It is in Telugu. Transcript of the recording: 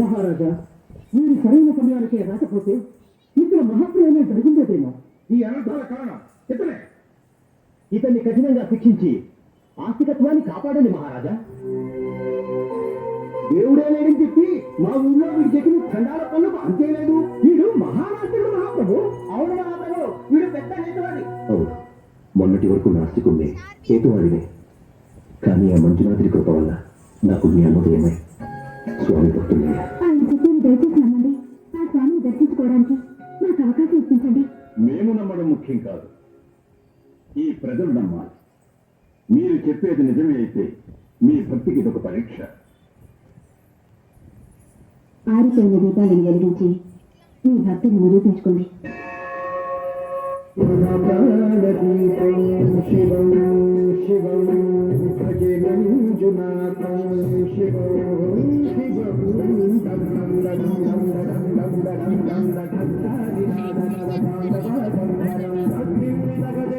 మహారాజా, మీరు సరైన సమయానికే రాకపోతే ఇక్కడ మహాప్రయాణం జరిగిందేమో. ఈ అనర్థాల కారణం ఇతనే. ఇతన్ని కఠినంగా శిక్షించి ఆస్తికత్వాన్ని కాపాడండి మహారాజా. దేవుడే లేడని చెప్పి మా ఊళ్ళో వీడి చెప్పిన ఖండాల పనులకు అంతే లేదు. వీడు మహానాస్తుడు మహాప్రభు. అవును మహాప్రభు, వీడు పెద్ద నేతవాడి. అవును, మొన్నటి వరకు నాస్తికుణ్ణే, హేతువాడినే. కానీ ఆ మంజునాథుడి కృప వల్ల నాకు జ్ఞానోదయమై స్వామి భక్తులయ్యా. ఆయన చెప్పిన దయచేసి నమ్మండి. ఆ స్వామిని దర్శించుకోవడానికి నాకు అవకాశం ఇప్పించండి. మేము నమ్మడం ముఖ్యం కాదు, ఈ ప్రజలు నమ్మాలి. మీరు చెప్పేది నిజమే అయితే మీ భక్తికి ఇదొక పరీక్ష. ఆరిపోయిన దీపాలను వెలిగించి మీ భక్తిని నిరూపించుకోండి. శివం శివం భజే మంజునాథం శివం శివం